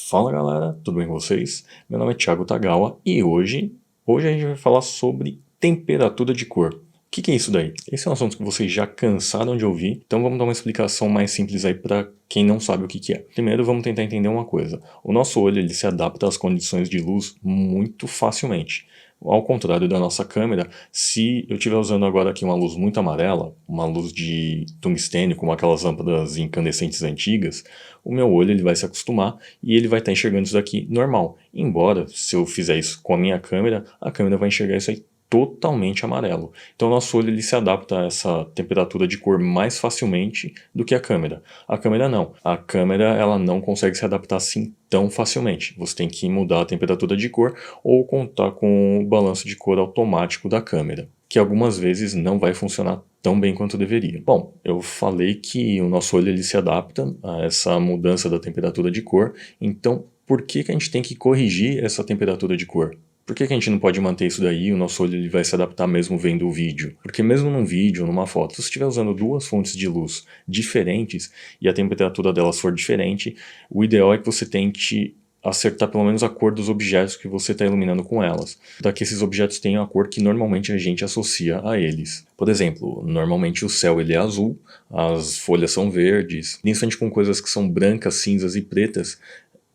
Fala galera, tudo bem com vocês? Meu nome é Thiago Tagawa e hoje a gente vai falar sobre temperatura de cor. O que é isso daí? Esse é um assunto que vocês já cansaram de ouvir, então vamos dar uma explicação mais simples aí para quem não sabe o que é. Primeiro vamos tentar entender uma coisa. O nosso olho ele se adapta às condições de luz muito facilmente. Ao contrário da nossa câmera, se eu estiver usando agora aqui uma luz muito amarela, uma luz de tungstênio, como aquelas lâmpadas incandescentes antigas, o meu olho ele vai se acostumar e ele vai estar enxergando isso daqui normal. Embora, se eu fizer isso com a minha câmera, a câmera vai enxergar isso aí totalmente amarelo. Então o nosso olho ele se adapta a essa temperatura de cor mais facilmente do que a câmera. A câmera não. A câmera ela não consegue se adaptar assim tão facilmente. Você tem que mudar a temperatura de cor ou contar com o balanço de cor automático da câmera, que algumas vezes não vai funcionar tão bem quanto deveria. Bom, eu falei que o nosso olho ele se adapta a essa mudança da temperatura de cor, então por que a gente tem que corrigir essa temperatura de cor? Por que a gente não pode manter isso daí e o nosso olho ele vai se adaptar mesmo vendo o vídeo? Porque mesmo num vídeo ou numa foto, se você estiver usando duas fontes de luz diferentes e a temperatura delas for diferente, o ideal é que você tente acertar pelo menos a cor dos objetos que você está iluminando com elas, para que esses objetos tenham a cor que normalmente a gente associa a eles. Por exemplo, normalmente o céu ele é azul, as folhas são verdes, principalmente com coisas que são brancas, cinzas e pretas,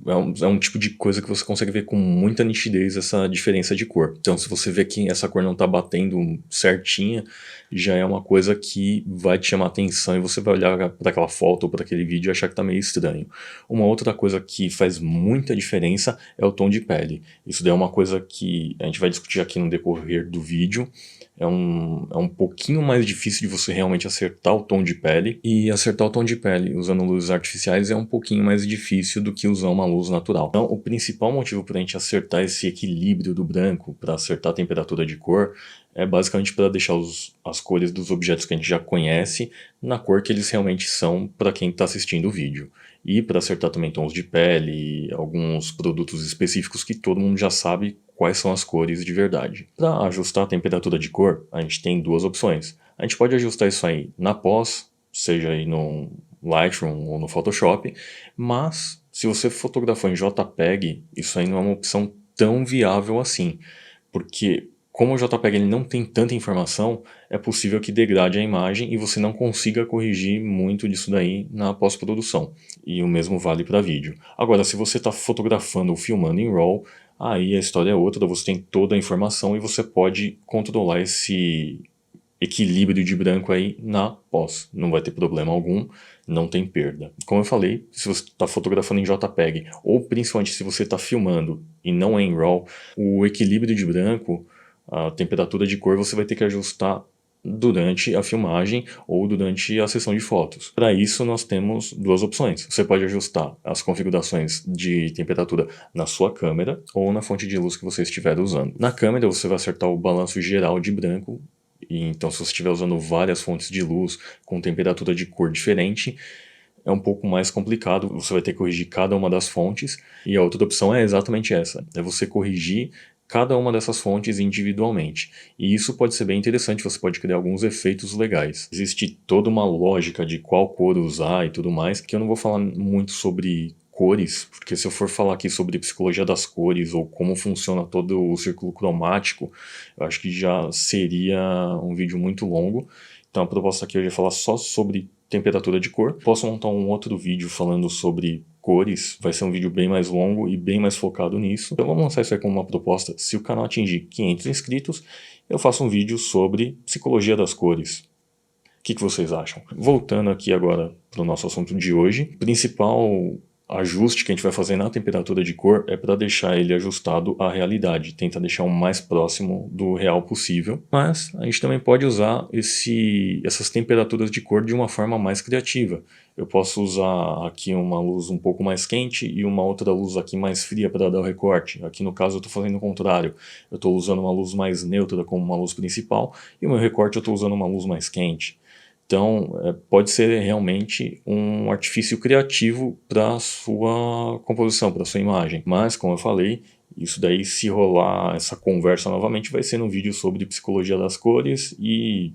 é um tipo de coisa que você consegue ver com muita nitidez essa diferença de cor. Então se você vê que essa cor não está batendo certinha, já é uma coisa que vai te chamar atenção e você vai olhar para aquela foto ou para aquele vídeo e achar que está meio estranho. Uma outra coisa que faz muita diferença é o tom de pele. Isso daí é uma coisa que a gente vai discutir aqui no decorrer do vídeo. É um pouquinho mais difícil de você realmente acertar o tom de pele, e acertar o tom de pele usando luzes artificiais é um pouquinho mais difícil do que usar uma luz natural. Então o principal motivo para a gente acertar esse equilíbrio do branco, para acertar a temperatura de cor, é basicamente para deixar as cores dos objetos que a gente já conhece na cor que eles realmente são para quem está assistindo o vídeo. E para acertar também tons de pele, alguns produtos específicos que todo mundo já sabe quais são as cores de verdade. Para ajustar a temperatura de cor, a gente tem duas opções. A gente pode ajustar isso aí na pós, seja aí no Lightroom ou no Photoshop, mas se você fotografar em JPEG, isso aí não é uma opção tão viável assim, porque como o JPEG ele não tem tanta informação, é possível que degrade a imagem e você não consiga corrigir muito disso daí na pós-produção. E o mesmo vale para vídeo. Agora, se você está fotografando ou filmando em RAW, aí a história é outra, você tem toda a informação e você pode controlar esse equilíbrio de branco aí na pós. Não vai ter problema algum, não tem perda. Como eu falei, se você está fotografando em JPEG, ou principalmente se você está filmando e não é em RAW, o equilíbrio de branco, a temperatura de cor, você vai ter que ajustar durante a filmagem ou durante a sessão de fotos. Para isso nós temos duas opções. Você pode ajustar as configurações de temperatura na sua câmera ou na fonte de luz que você estiver usando. Na câmera você vai acertar o balanço geral de branco, e então se você estiver usando várias fontes de luz com temperatura de cor diferente, é um pouco mais complicado, você vai ter que corrigir cada uma das fontes, e a outra opção é exatamente essa, é você corrigir cada uma dessas fontes individualmente. E isso pode ser bem interessante, você pode criar alguns efeitos legais. Existe toda uma lógica de qual cor usar e tudo mais, que eu não vou falar muito sobre cores, porque se eu for falar aqui sobre psicologia das cores ou como funciona todo o círculo cromático, eu acho que já seria um vídeo muito longo. Então a proposta aqui hoje é falar só sobre temperatura de cor. Posso montar um outro vídeo falando sobre cores, vai ser um vídeo bem mais longo e bem mais focado nisso. Então vamos lançar isso aí como uma proposta. Se o canal atingir 500 inscritos, eu faço um vídeo sobre psicologia das cores. O que vocês acham? Voltando aqui agora para o nosso assunto de hoje, principal ajuste que a gente vai fazer na temperatura de cor é para deixar ele ajustado à realidade, tentar deixar o mais próximo do real possível, mas a gente também pode usar essas temperaturas de cor de uma forma mais criativa. Eu posso usar aqui uma luz um pouco mais quente e uma outra luz aqui mais fria para dar o recorte. Aqui no caso eu estou fazendo o contrário, eu estou usando uma luz mais neutra como uma luz principal e o meu recorte eu estou usando uma luz mais quente. Então, pode ser realmente um artifício criativo para a sua composição, para a sua imagem. Mas, como eu falei, isso daí, se rolar essa conversa novamente, vai ser num vídeo sobre psicologia das cores e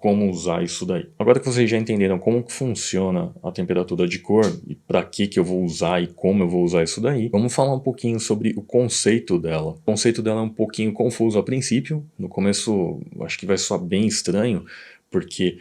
como usar isso daí. Agora que vocês já entenderam como que funciona a temperatura de cor e para que eu vou usar e como eu vou usar isso daí, vamos falar um pouquinho sobre o conceito dela. O conceito dela é um pouquinho confuso a princípio. No começo acho que vai soar bem estranho, porque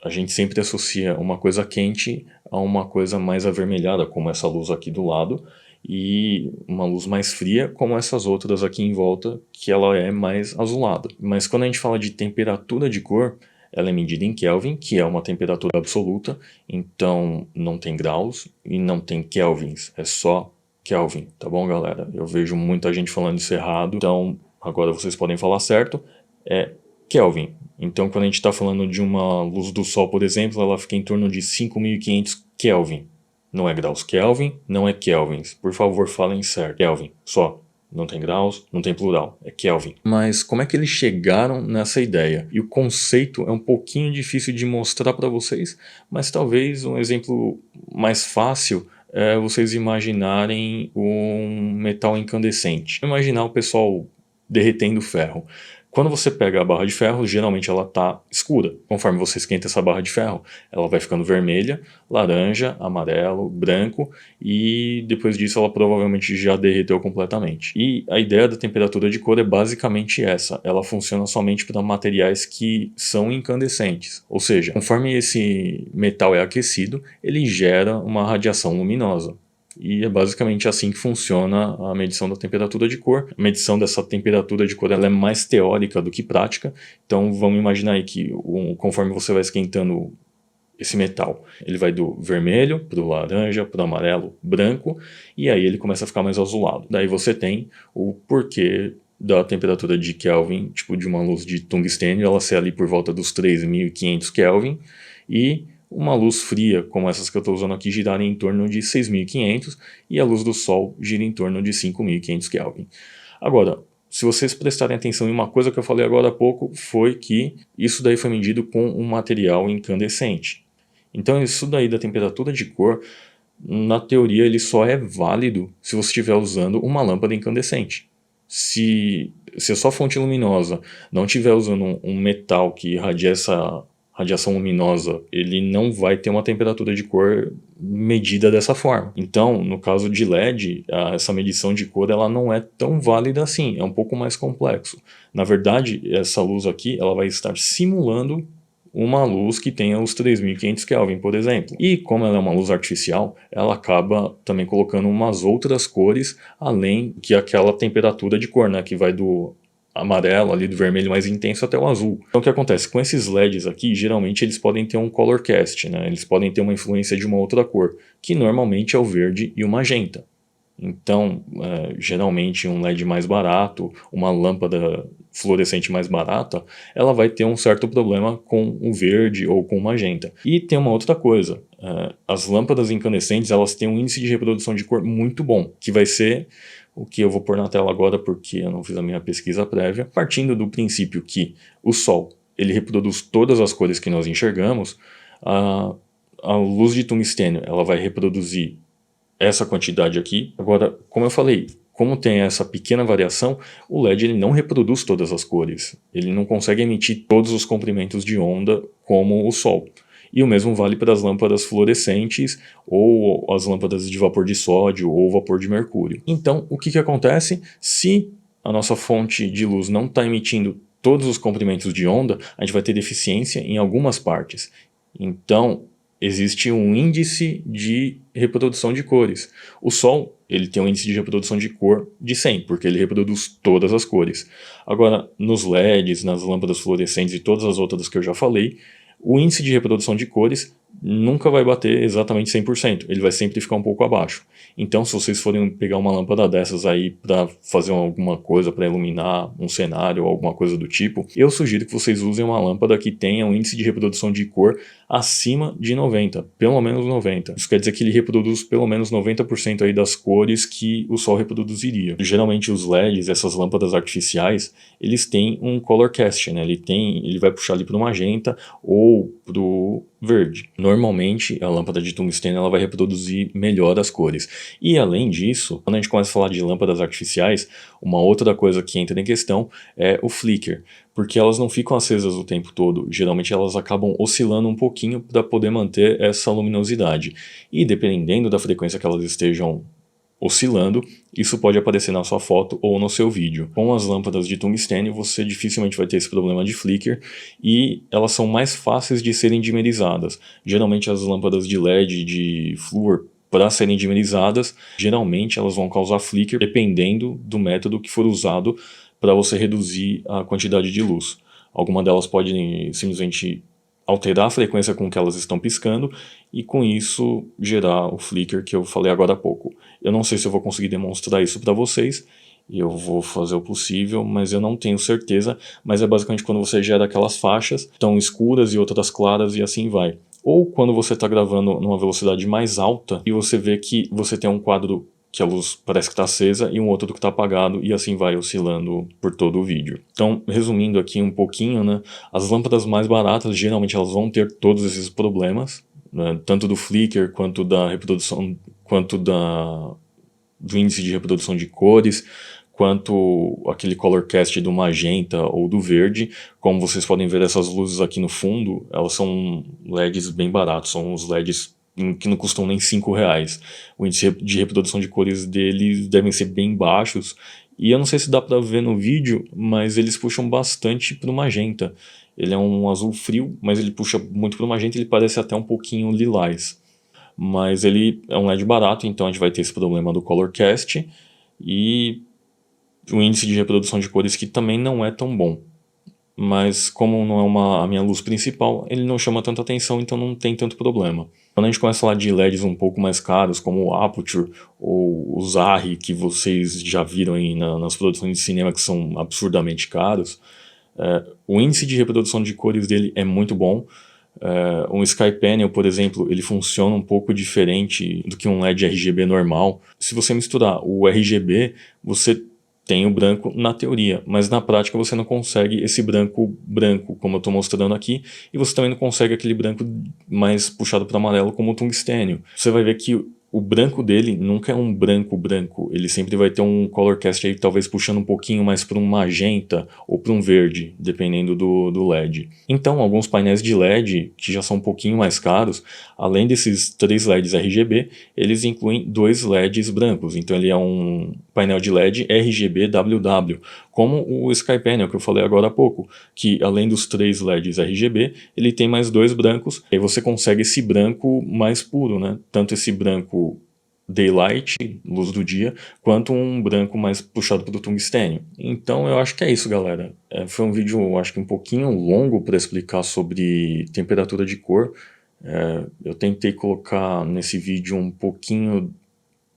a gente sempre associa uma coisa quente a uma coisa mais avermelhada, como essa luz aqui do lado, e uma luz mais fria, como essas outras aqui em volta, que ela é mais azulada. Mas quando a gente fala de temperatura de cor, ela é medida em Kelvin, que é uma temperatura absoluta, então não tem graus e não tem kelvins, é só Kelvin, tá bom, galera? Eu vejo muita gente falando isso errado, então agora vocês podem falar certo, é Kelvin. Então quando a gente está falando de uma luz do Sol, por exemplo, ela fica em torno de 5.500 Kelvin. Não é graus Kelvin, não é kelvins. Por favor, falem certo. Kelvin, só. Não tem graus, não tem plural, é Kelvin. Mas como é que eles chegaram nessa ideia? E o conceito é um pouquinho difícil de mostrar para vocês, mas talvez um exemplo mais fácil é vocês imaginarem um metal incandescente. Imaginar o pessoal derretendo ferro. Quando você pega a barra de ferro, geralmente ela está escura. Conforme você esquenta essa barra de ferro, ela vai ficando vermelha, laranja, amarelo, branco, e depois disso ela provavelmente já derreteu completamente. E a ideia da temperatura de cor é basicamente essa. Ela funciona somente para materiais que são incandescentes. Ou seja, conforme esse metal é aquecido, ele gera uma radiação luminosa. E é basicamente assim que funciona a medição da temperatura de cor. A medição dessa temperatura de cor ela é mais teórica do que prática. Então vamos imaginar aí que conforme você vai esquentando esse metal, ele vai do vermelho para o laranja, para o amarelo, branco, e aí ele começa a ficar mais azulado. Daí você tem o porquê da temperatura de Kelvin, tipo de uma luz de tungstênio, ela ser ali por volta dos 3.500 Kelvin, e uma luz fria, como essas que eu estou usando aqui, girarem em torno de 6.500 e a luz do Sol gira em torno de 5.500 Kelvin. Agora, se vocês prestarem atenção em uma coisa que eu falei agora há pouco, foi que isso daí foi medido com um material incandescente. Então isso daí da temperatura de cor, na teoria ele só é válido se você estiver usando uma lâmpada incandescente. Se a sua fonte luminosa não estiver usando um metal que irradia essa radiação luminosa, ele não vai ter uma temperatura de cor medida dessa forma. Então, no caso de LED, essa medição de cor ela não é tão válida assim, é um pouco mais complexo. Na verdade, essa luz aqui ela vai estar simulando uma luz que tenha os 3.500 Kelvin, por exemplo. E como ela é uma luz artificial, ela acaba também colocando umas outras cores, além que aquela temperatura de cor, né, que vai do amarelo, ali do vermelho mais intenso até o azul. Então o que acontece? Com esses LEDs aqui, geralmente eles podem ter um color cast, né? Eles podem ter uma influência de uma outra cor, que normalmente é o verde e o magenta. Então, geralmente um LED mais barato, uma lâmpada fluorescente mais barata, ela vai ter um certo problema com o verde ou com o magenta. E tem uma outra coisa, as lâmpadas incandescentes elas têm um índice de reprodução de cor muito bom, que vai ser o que eu vou pôr na tela agora porque eu não fiz a minha pesquisa prévia, partindo do princípio que o Sol ele reproduz todas as cores que nós enxergamos, a luz de tungstênio ela vai reproduzir essa quantidade aqui. Agora, como eu falei, como tem essa pequena variação, o LED ele não reproduz todas as cores, ele não consegue emitir todos os comprimentos de onda como o Sol. E o mesmo vale para as lâmpadas fluorescentes ou as lâmpadas de vapor de sódio ou vapor de mercúrio. Então, o que acontece? Se a nossa fonte de luz não está emitindo todos os comprimentos de onda, a gente vai ter deficiência em algumas partes. Então, existe um índice de reprodução de cores. O Sol ele tem um índice de reprodução de cor de 100, porque ele reproduz todas as cores. Agora, nos LEDs, nas lâmpadas fluorescentes e todas as outras que eu já falei, o índice de reprodução de cores nunca vai bater exatamente 100%, ele vai sempre ficar um pouco abaixo. Então, se vocês forem pegar uma lâmpada dessas aí para fazer alguma coisa, para iluminar um cenário ou alguma coisa do tipo, eu sugiro que vocês usem uma lâmpada que tenha um índice de reprodução de cor acima de 90, pelo menos 90. Isso quer dizer que ele reproduz pelo menos 90% aí das cores que o Sol reproduziria. Geralmente os LEDs, essas lâmpadas artificiais, eles têm um color cast, né? Ele vai puxar ali para o magenta ou para o verde. Normalmente a lâmpada de tungstênio ela vai reproduzir melhor as cores. E além disso, quando a gente começa a falar de lâmpadas artificiais, uma outra coisa que entra em questão é o flicker, porque elas não ficam acesas o tempo todo, geralmente elas acabam oscilando um pouquinho para poder manter essa luminosidade. E dependendo da frequência que elas estejam oscilando, isso pode aparecer na sua foto ou no seu vídeo. Com as lâmpadas de tungstênio, você dificilmente vai ter esse problema de flicker e elas são mais fáceis de serem dimerizadas. Geralmente as lâmpadas de LED, de flúor, para serem dimerizadas, geralmente elas vão causar flicker dependendo do método que for usado para você reduzir a quantidade de luz. Alguma delas pode simplesmente alterar a frequência com que elas estão piscando e com isso gerar o flicker que eu falei agora há pouco. Eu não sei se eu vou conseguir demonstrar isso para vocês, eu vou fazer o possível, mas eu não tenho certeza, mas é basicamente quando você gera aquelas faixas tão escuras e outras claras e assim vai. Ou quando você está gravando numa velocidade mais alta e você vê que você tem um quadro que a luz parece que está acesa e um outro que está apagado e assim vai oscilando por todo o vídeo. Então, resumindo aqui um pouquinho, né, as lâmpadas mais baratas geralmente elas vão ter todos esses problemas, né, tanto do flicker quanto da reprodução, quanto do índice de reprodução de cores, quanto aquele color cast do magenta ou do verde. Como vocês podem ver, essas luzes aqui no fundo, elas são LEDs bem baratos, são os LEDs que não custam nem R$5. O índice de reprodução de cores deles devem ser bem baixos, e eu não sei se dá para ver no vídeo, mas eles puxam bastante para o magenta. Ele é um azul frio, mas ele puxa muito para o magenta, ele parece até um pouquinho lilás. Mas ele é um LED barato, então a gente vai ter esse problema do color cast e o índice de reprodução de cores que também não é tão bom. Mas como não é a minha luz principal, ele não chama tanta atenção, então não tem tanto problema. Quando a gente começa a falar de LEDs um pouco mais caros, como o Aputure ou o Zarri, que vocês já viram aí nas produções de cinema, que são absurdamente caros, o índice de reprodução de cores dele é muito bom. Um SkyPanel, por exemplo, ele funciona um pouco diferente do que um LED RGB normal. Se você misturar o RGB, você tem o branco na teoria, mas na prática você não consegue esse branco como eu estou mostrando aqui, e você também não consegue aquele branco mais puxado para amarelo como o tungstênio. Você vai ver que o branco dele nunca é um branco, ele sempre vai ter um color cast aí talvez puxando um pouquinho mais para um magenta ou para um verde, dependendo do LED. Então alguns painéis de LED que já são um pouquinho mais caros, além desses 3 LEDs RGB, eles incluem 2 LEDs brancos, então ele é um painel de LED RGB WW, como o SkyPanel que eu falei agora há pouco, que além dos 3 LEDs RGB, ele tem mais 2 brancos, e aí você consegue esse branco mais puro, né? Tanto esse branco daylight, luz do dia, quanto um branco mais puxado para o tungstênio. Então eu acho que é isso, galera. Foi um vídeo, acho que um pouquinho longo para explicar sobre temperatura de cor. Eu tentei colocar nesse vídeo um pouquinho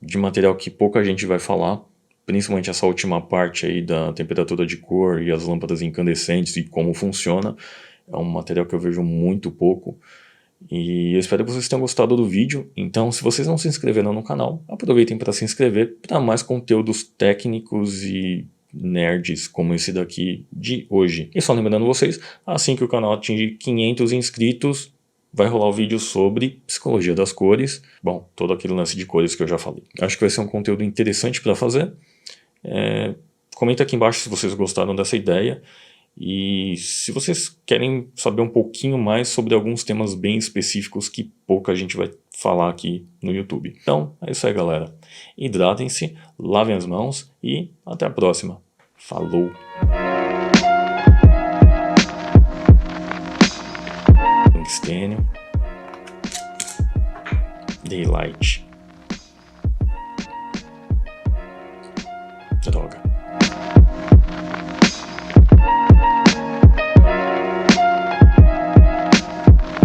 de material que pouca gente vai falar, principalmente essa última parte aí da temperatura de cor e as lâmpadas incandescentes e como funciona. É um material que eu vejo muito pouco. E eu espero que vocês tenham gostado do vídeo. Então, se vocês não se inscreveram no canal, aproveitem para se inscrever para mais conteúdos técnicos e nerds como esse daqui de hoje. E só lembrando vocês, assim que o canal atingir 500 inscritos, vai rolar o vídeo sobre psicologia das cores. Bom, todo aquele lance de cores que eu já falei. Acho que vai ser um conteúdo interessante para fazer. Comenta aqui embaixo se vocês gostaram dessa ideia. E se vocês querem saber um pouquinho mais sobre alguns temas bem específicos que pouca gente vai falar aqui no YouTube. Então, é isso aí, galera. Hidratem-se, lavem as mãos e até a próxima. Falou! Tungstênio. Daylight. Droga.